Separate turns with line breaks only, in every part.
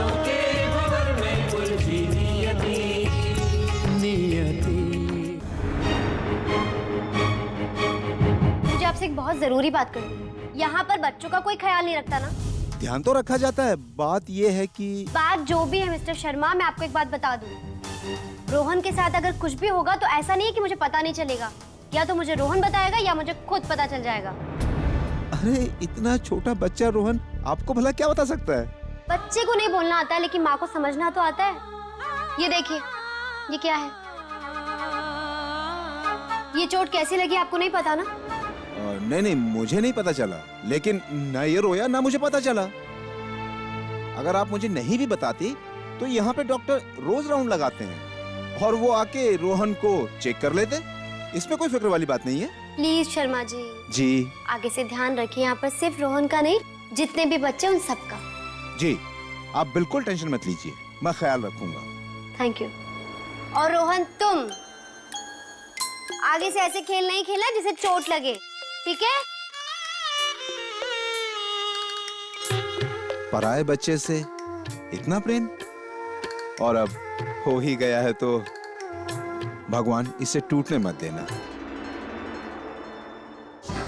ख्वाहिशों के भंवर में उलझी नियति, नियति।
मुझे आपसे एक बहुत जरूरी बात करनी है। यहाँ पर बच्चों का कोई ख्याल नहीं रखता ना?
ध्यान तो रखा जाता है। बात ये है कि
बात जो भी है मिस्टर शर्मा, मैं आपको एक बात बता दूं, रोहन के साथ अगर कुछ भी होगा तो ऐसा नहीं है कि मुझे पता नहीं चलेगा। या तो मुझे रोहन बताएगा या मुझे खुद पता चल जाएगा।
अरे इतना छोटा बच्चा रोहन आपको भला क्या बता सकता है?
बच्चे को नहीं बोलना आता है लेकिन माँ को समझना तो आता है। ये देखिए, ये क्या है? ये चोट कैसी लगी आपको नहीं पता ना?
नहीं, मुझे नहीं पता चला, लेकिन ना ये रोया ना मुझे पता चला। अगर आप मुझे नहीं भी बताती तो यहाँ पे डॉक्टर रोज राउंड लगाते हैं और वो आके रोहन को चेक कर लेते। इसमें कोई फिक्र वाली बात नहीं है।
प्लीज शर्मा जी,
जी
आगे से ध्यान रखिए, यहाँ पर सिर्फ रोहन का नहीं, जितने भी बच्चे उन सब का।
जी, आप बिल्कुल टेंशन मत लीजिए, मैं ख्याल रखूंगा।
Thank you. और रोहन, तुम आगे से ऐसे खेल नहीं खेलना जिसे चोट लगे, ठीक है?
पराये बच्चे से इतना प्रेम, और अब हो ही गया है तो भगवान इसे टूटने मत देना।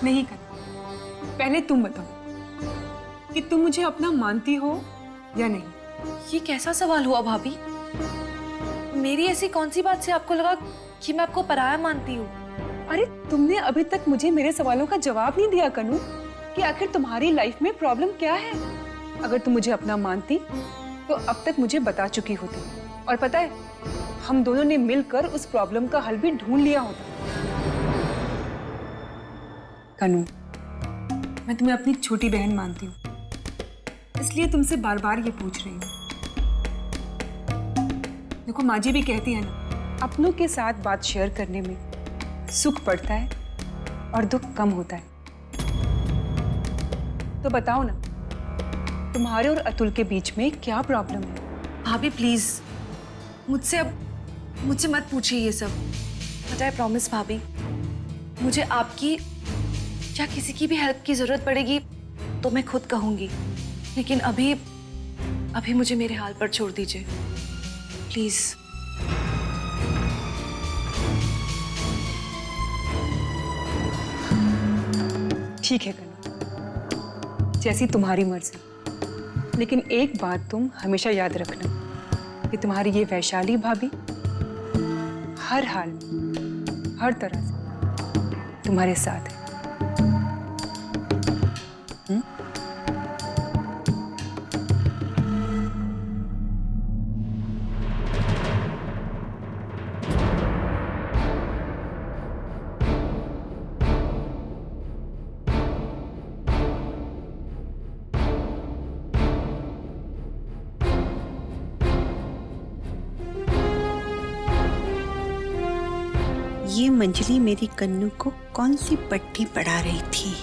नहीं करना। पहले तुम बताओ कि तुम मुझे अपना मानती हो या नहीं?
ये कैसा सवाल हुआ भाभी? मेरी ऐसी कौन सी बात से आपको लगा कि मैं आपको पराया मानती हूँ?
अरे तुमने अभी तक मुझे मेरे सवालों का जवाब नहीं दिया कनू, कि आखिर तुम्हारी लाइफ में प्रॉब्लम क्या है। अगर तुम मुझे अपना मानती तो अब तक मुझे बता चुकी होती, और पता है हम दोनों ने मिलकर उस प्रॉब्लम का हल भी ढूंढ लिया होता। कनू, मैं तुम्हें अपनी छोटी बहन मानती हूँ, इसलिए तुमसे बार बार ये पूछ रही हूँ। देखो, माँ जी भी कहती है ना, अपनों के साथ बात शेयर करने में सुख पड़ता है और दुख कम होता है। तो बताओ ना, तुम्हारे और अतुल के बीच में क्या प्रॉब्लम है?
भाभी प्लीज मुझसे मत पूछिए ये सब। बट आई प्रॉमिस भाभी, मुझे आपकी या किसी की भी हेल्प की जरूरत पड़ेगी तो मैं खुद कहूंगी, लेकिन अभी मुझे मेरे हाल पर छोड़ दीजिए प्लीज।
ठीक है कनू, जैसी तुम्हारी मर्जी, लेकिन एक बात तुम हमेशा याद रखना कि तुम्हारी ये वैशाली भाभी हर हाल में, हर तरह से तुम्हारे साथ है।
ये मंजली मेरी कन्नू को कौन सी पट्टी पढ़ा रही थी?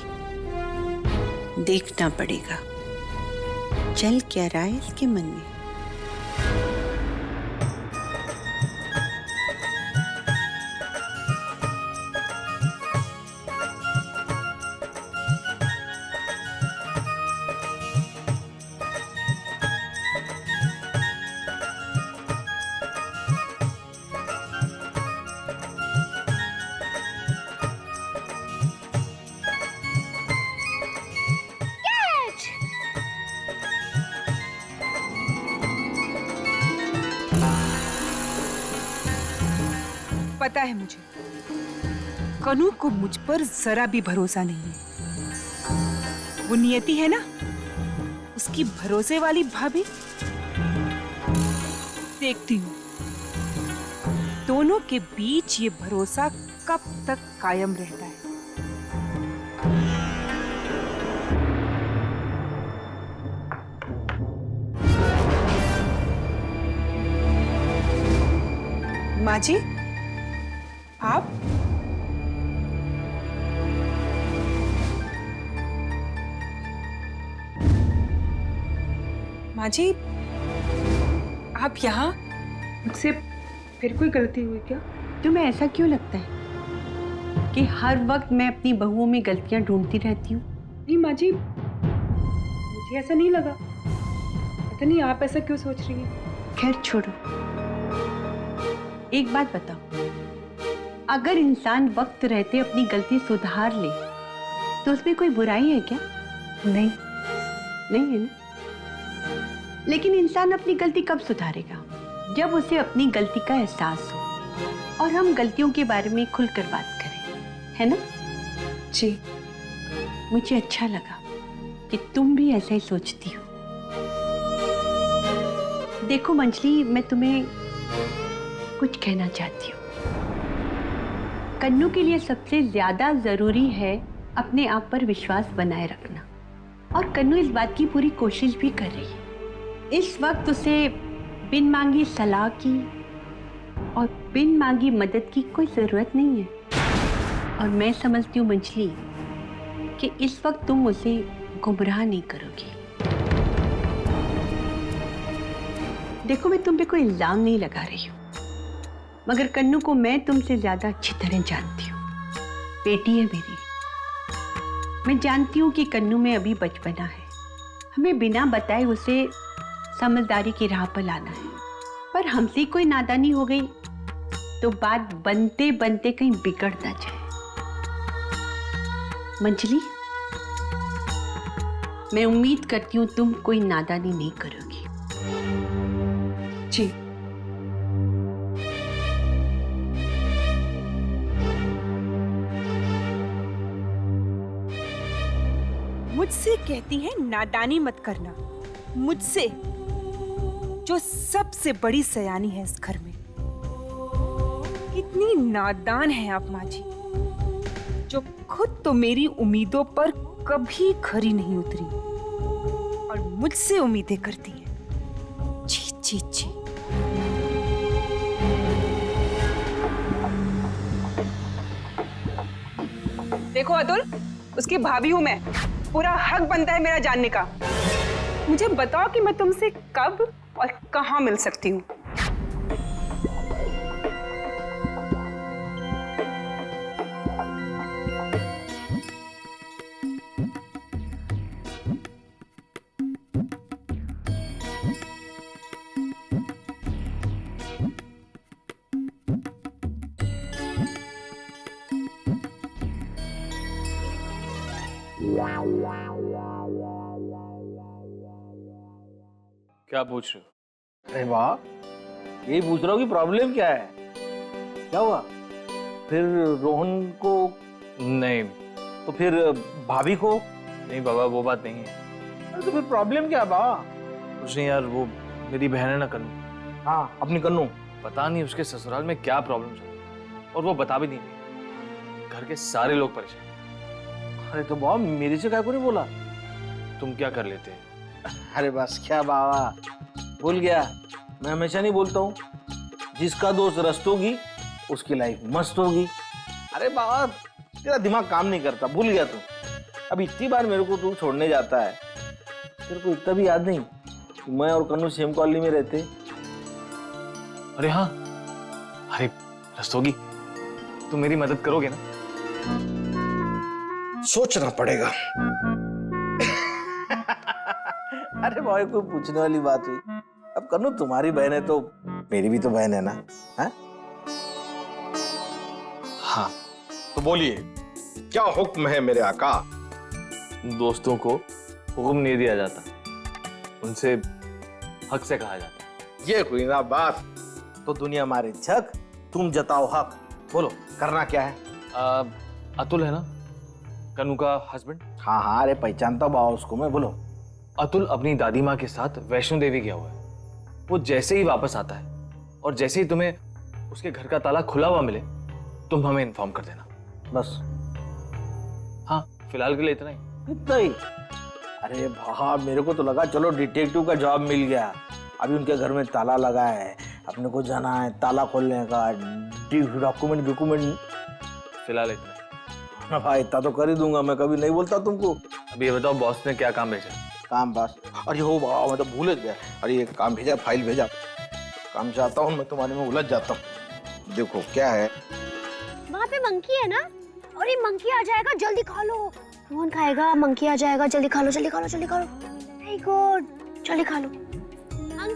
देखना पड़ेगा चल क्या रहा है इसके मन में।
पता है मुझे, कनू को मुझ पर जरा भी भरोसा नहीं है। वो नियति है ना, उसकी भरोसे वाली भाभी। देखती हूँ दोनों के बीच ये भरोसा कब तक कायम रहता है। माँ जी, आप? माँ जी, आप यहाँ? मुझसे फिर कोई गलती हुई क्या?
तुम्हें ऐसा क्यों लगता है कि हर वक्त मैं अपनी बहुओं में गलतियां ढूंढती रहती हूँ?
नहीं माँ जी, मुझे ऐसा नहीं लगा। पता नहीं आप ऐसा क्यों सोच रही हैं।
खैर छोड़ो, एक बात बताओ, अगर इंसान वक्त रहते अपनी गलती सुधार ले तो उसमें कोई बुराई है क्या?
नहीं,
नहीं है ना। लेकिन इंसान अपनी गलती कब सुधारेगा? जब उसे अपनी गलती का एहसास हो और हम गलतियों के बारे में खुलकर बात करें, है ना?
जी।
मुझे अच्छा लगा कि तुम भी ऐसा ही सोचती हो। देखो मंजली, मैं तुम्हें कुछ कहना चाहती हूँ। कन्नू के लिए सबसे ज्यादा जरूरी है अपने आप पर विश्वास बनाए रखना, और कन्नू इस बात की पूरी कोशिश भी कर रही है। इस वक्त उसे बिन मांगी सलाह की और बिन मांगी मदद की कोई जरूरत नहीं है। और मैं समझती हूँ मंजली कि इस वक्त तुम उसे गुमराह नहीं करोगी। देखो, मैं तुम पे कोई इल्जाम नहीं लगा रही हूँ, मगर कन्नू को मैं तुमसे ज्यादा अच्छी तरह जानती हूँ। बेटी है मेरी। मैं जानती हूँ कि कन्नू में अभी बचपना है, हमें बिना बताए उसे समझदारी की राह पर लाना है। पर हमसे कोई नादानी हो गई तो बात बनते बनते कहीं बिगड़ ना जाए। मंजली, मैं उम्मीद करती हूँ तुम कोई नादानी नहीं करोगी।
जी।
मुझसे कहती है नादानी मत करना, मुझसे जो सबसे बड़ी सयानी है इस घर में। कितनी नादान है आप माँ जी, जो खुद तो मेरी उम्मीदों पर कभी खरी नहीं उतरी और मुझसे उम्मीदें करती हैं। छी छी छी।
देखो अतुल, उसकी भाभी हूं मैं, पूरा हक बनता है मेरा जानने का। मुझे बताओ कि मैं तुमसे कब और कहां मिल सकती हूँ।
क्या पूछ रहे हो? अरे वाह, यही पूछ रहा हूँ कि प्रॉब्लम क्या है, क्या हुआ? फिर रोहन को नहीं, तो फिर भाभी को नहीं? बाबा वो बात नहीं है। अरे तो फिर प्रॉब्लम क्या है बाबा? कुछ नहीं यार, वो मेरी बहन है ना कन्नू। हाँ, अपनी कन्नू। पता नहीं उसके ससुराल में क्या प्रॉब्लम है और वो बता भी नहीं रही। घर के सारे लोग परेशान। अरे तो बाबा मेरे से क्या को नहीं बोला? तुम क्या कर लेते? अरे बस क्या बाबा, भूल गया? मैं हमेशा नहीं बोलता हूँ, जिसका दोस्त रस्त होगी उसकी लाइफ मस्त होगी। अरे बाबा तेरा दिमाग काम नहीं करता, भूल गया तू? अब इतनी बार मेरे को तू छोड़ने जाता है, तेरे को इतना भी याद नहीं कि मैं और कन्नू सेम कॉलोनी में रहते? अरे हाँ, अरे रस्त होगी, तुम मेरी मदद करोगे ना? सोचना पड़ेगा। अरे भाई कोई पूछने वाली बात हुई? अब कन्नू तुम्हारी बहन है तो मेरी भी तो बहन है ना? हाँ तो बोलिए, क्या हुक्म है मेरे आका? दोस्तों को हुक्म नहीं दिया जाता, उनसे हक से कहा जाता है। ये कोई ना बात, तो दुनिया मारे झक, तुम जताओ हक। बोलो करना क्या है? अतुल है ना कन्नू का हस्बैंड? हाँ हाँ, अरे पहचानता बाबा उसको मैं। बोलो। अतुल अपनी दादी माँ के साथ वैष्णो देवी गया हुआ है। वो जैसे ही वापस आता है और जैसे ही तुम्हें उसके घर का ताला खुला हुआ मिले, तुम हमें इन्फॉर्म कर देना बस। हाँ फिलहाल के लिए इतना ही। इतना ही? अरे भाई मेरे को तो लगा चलो डिटेक्टिव का जॉब मिल गया। अभी उनके घर में ताला लगा है, अपने को जाना है ताला खोलने का, डॉक्यूमेंट। फिलहाल इतना ही। भाई इतना तो कर ही दूंगा मैं, कभी नहीं बोलता तुमको। अभी ये बताओ बॉस ने क्या काम भेजा? काम बस, अरे हो बाबा मैं तो भूल गया। अरे ये काम भेजा, फाइल भेजा। काम चाहता हूँ मैं, तुम्हारे में उलझ जाता हूँ। देखो क्या है,
वहाँ पे मंकी है ना, और ये मंकी आ जाएगा, जल्दी खा लो। रोहन खाएगा, मंकी आ जाएगा, जल्दी खा लो, जल्दी खा लो, जल्दी खा लो। वेरी गुड, जल्दी खा लो।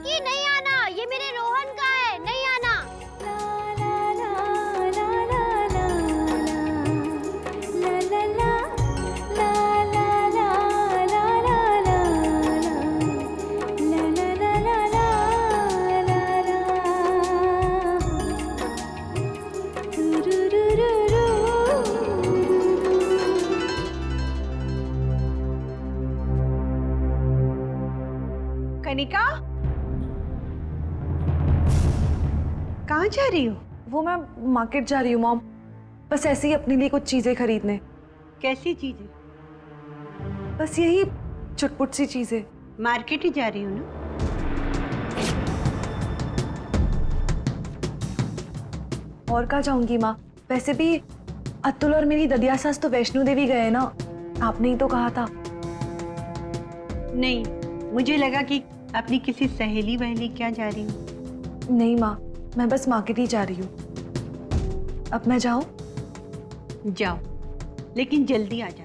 जानकी नहीं आना, ये मेरे रोहन का है, नहीं आना।
कनिका, कहाँ जा रही हो?
वो मैं मार्केट जा रही हूँ मॉम, बस ऐसे ही अपने लिए कुछ चीजें खरीदने।
कैसी चीजें?
बस यही चुटपुट सी चीजें।
मार्केट ही जा रही हो ना?
और कहाँ जाऊंगी माँ? वैसे भी अतुल और मेरी ददिया सास तो वैष्णो देवी गए ना, आपने ही तो कहा था।
नहीं, मुझे लगा कि अपनी किसी सहेली वहेली क्या जा रही हो।
नहीं माँ, मैं बस मार्केट ही जा रही हूँ। अब मैं जाऊँ?
जाओ, लेकिन जल्दी आ जाना।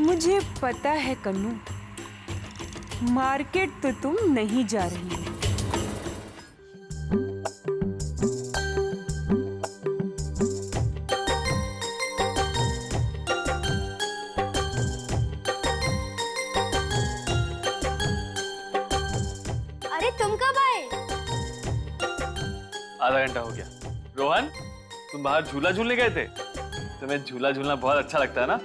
मुझे पता है कन्नू, मार्केट तो तुम नहीं जा रही हो।
अरे तुम कब आए?
आधा घंटा हो गया। रोहन, तुम बाहर झूला झूलने गए थे? तुम्हें झूला झूलना बहुत अच्छा लगता है ना?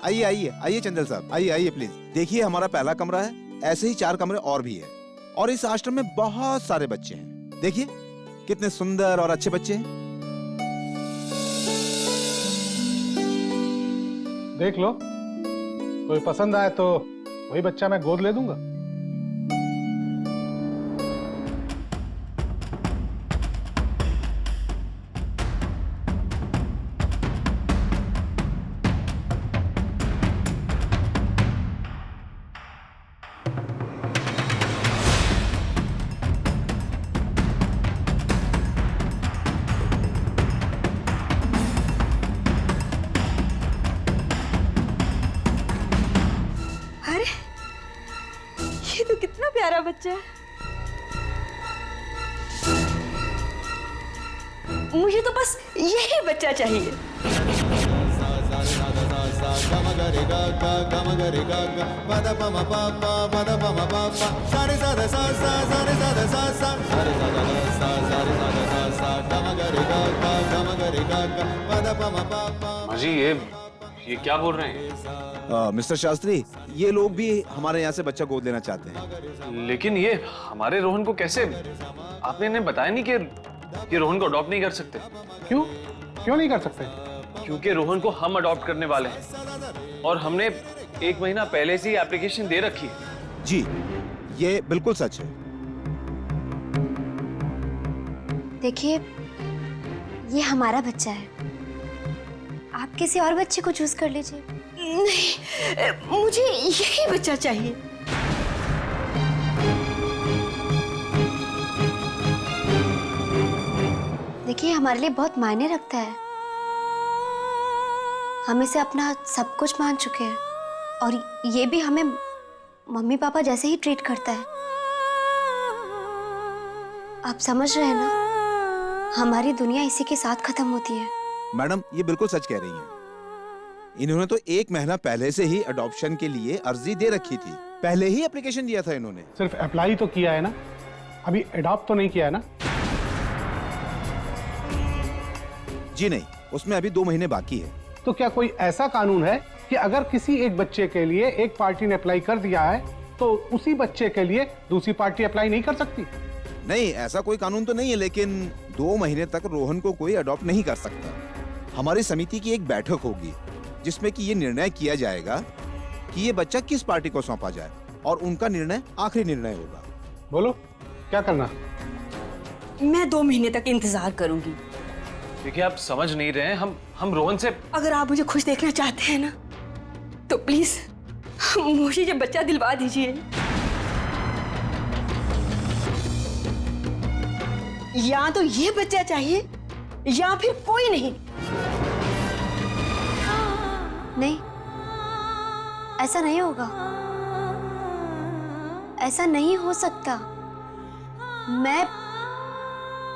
आइए आइए आइए चंदल साहब, आइए आइए प्लीज। देखिए, हमारा पहला कमरा है, ऐसे ही 4 कमरे और भी है। और इस आश्रम में बहुत सारे बच्चे हैं। देखिए कितने सुंदर और अच्छे बच्चे हैं।
देख लो, कोई पसंद आए तो वही बच्चा मैं गोद ले दूंगा।
ये तो कितना प्यारा बच्चा है। मुझे तो बस यही बच्चा चाहिए।
माँ जी, ये क्या बोल रहे हैं?
मिस्टर शास्त्री, ये लोग भी हमारे यहाँ से बच्चा गोद लेना चाहते हैं।
लेकिन ये हमारे रोहन को कैसे? आपने इन्हें बताया नहीं कि ये रोहन को अडॉप्ट नहीं कर सकते?
क्यों? क्यों नहीं कर सकते?
क्योंकि रोहन को हम अडॉप्ट करने वाले हैं और हमने 1 महीना पहले से ही एप्लीकेशन दे रखी है।
जी, ये बिल्कुल सच है।
देखिए, ये हमारा बच्चा है, आप किसी और बच्चे को चूज कर लीजिए।
नहीं, मुझे यही बच्चा चाहिए।
देखिए, हमारे लिए बहुत मायने रखता है। हम इसे अपना सब कुछ मान चुके हैं और ये भी हमें मम्मी पापा जैसे ही ट्रीट करता है। आप समझ रहे हैं ना, हमारी दुनिया इसी के साथ खत्म होती है।
मैडम, ये बिल्कुल सच कह रही हैं। इन्होंने तो 1 महीना पहले से ही अडॉप्शन के लिए अर्जी दे रखी थी। पहले ही एप्लीकेशन दिया था इन्होंने।
सिर्फ अप्लाई तो किया है ना, अभी अडॉप्ट तो नहीं किया है ना?
जी नहीं, उसमें अभी 2 महीने बाकी है।
तो क्या कोई ऐसा कानून है कि अगर किसी एक बच्चे के लिए एक पार्टी ने अप्लाई कर दिया है तो उसी बच्चे के लिए दूसरी पार्टी अप्लाई नहीं कर सकती?
नहीं, ऐसा कोई कानून तो नहीं है, लेकिन 2 महीने तक रोहन को कोई अडॉप्ट नहीं कर सकता। हमारी समिति की एक बैठक होगी जिसमें कि ये निर्णय किया जाएगा कि ये बच्चा किस पार्टी को सौंपा जाए और उनका निर्णय आखिरी निर्णय होगा।
बोलो, क्या करना?
मैं 2 महीने तक इंतजार करूंगी।
देखिए, आप समझ नहीं रहे हैं। हम रोहन से,
अगर आप मुझे खुश देखना चाहते हैं ना, तो प्लीज
मुझे बच्चा दिलवा दीजिए, या तो ये बच्चा चाहिए या फिर कोई नहीं।
नहीं, ऐसा नहीं होगा, ऐसा नहीं हो सकता।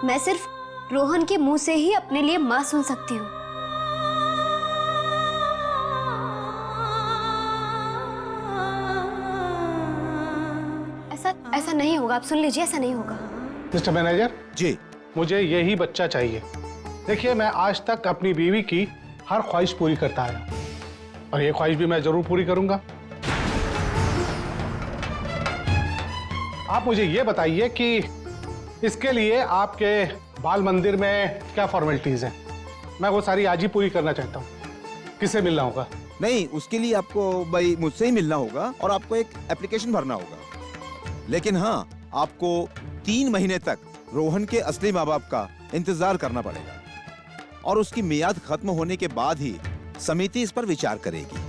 मैं सिर्फ रोहन के मुंह से ही अपने लिए मां सुन सकती हूँ। ऐसा नहीं होगा, आप सुन लीजिए, ऐसा नहीं होगा।
मिस्टर मैनेजर
जी,
मुझे यही बच्चा चाहिए। देखिए, मैं आज तक अपनी बीवी की हर ख्वाहिश पूरी करता आया और ये ख्वाहिश भी मैं जरूर पूरी करूंगा। आप मुझे ये बताइए कि इसके लिए आपके बाल मंदिर में क्या फॉर्मेलिटीज हैं? मैं वो सारी आज ही पूरी करना चाहता हूँ। किससे मिलना होगा?
नहीं, उसके लिए आपको भाई मुझसे ही मिलना होगा और आपको एक एप्लीकेशन भरना होगा। लेकिन हाँ, आपको 3 महीने तक रोहन के असली माँ बाप का इंतजार करना पड़ेगा और उसकी मियाद खत्म होने के बाद ही समिति इस पर विचार करेगी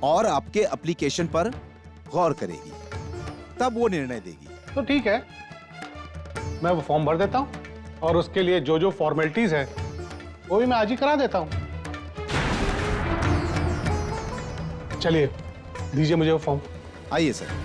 और आपके एप्लीकेशन पर गौर करेगी, तब वो निर्णय देगी।
तो ठीक है, मैं वो फॉर्म भर देता हूँ और उसके लिए जो जो फॉर्मेलिटीज है वो भी मैं आज ही करा देता हूँ। चलिए, दीजिए मुझे वो फॉर्म।
आइए सर।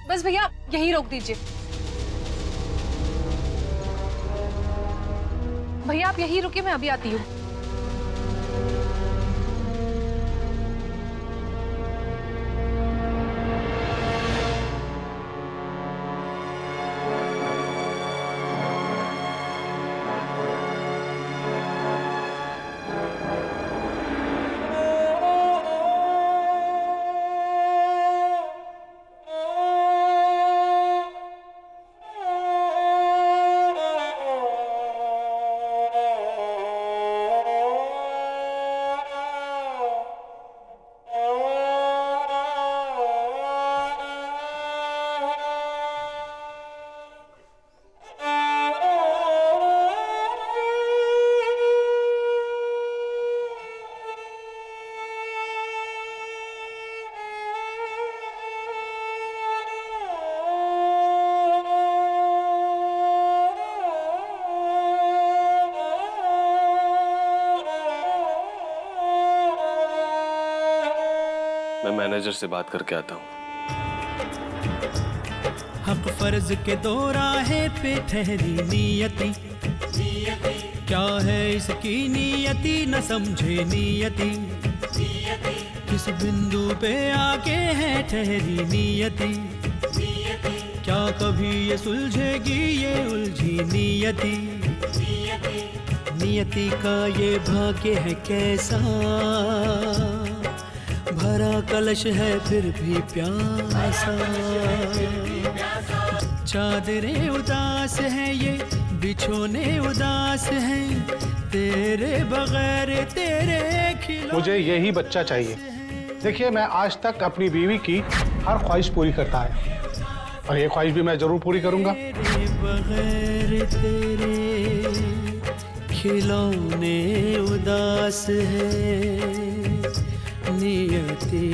बस भैया यही रोक दीजिए। भैया आप यही रुकिए, मैं अभी आती हूँ।
मैं मैनेजर से बात करके आता हूँ।
हक फर्ज के दो राहे पे ठहरी नियति, क्या है इसकी नियति न समझे नियति, किस बिंदु पे आके है ठहरी नियति, क्या कभी ये सुलझेगी ये उलझी नियति, नियति का ये भाग्य है कैसा, भरा कलश है फिर भी प्यासा, चादरें उदास है ये बिछोने उदास है, तेरे बगैर तेरे खिलौने।
मुझे यही बच्चा चाहिए। देखिए, मैं आज तक अपनी बीवी की हर ख्वाहिश पूरी करता आया और ये ख्वाहिश भी मैं जरूर पूरी करूंगा।
तेरे बगैर तेरे खिलौने उदास है, नियति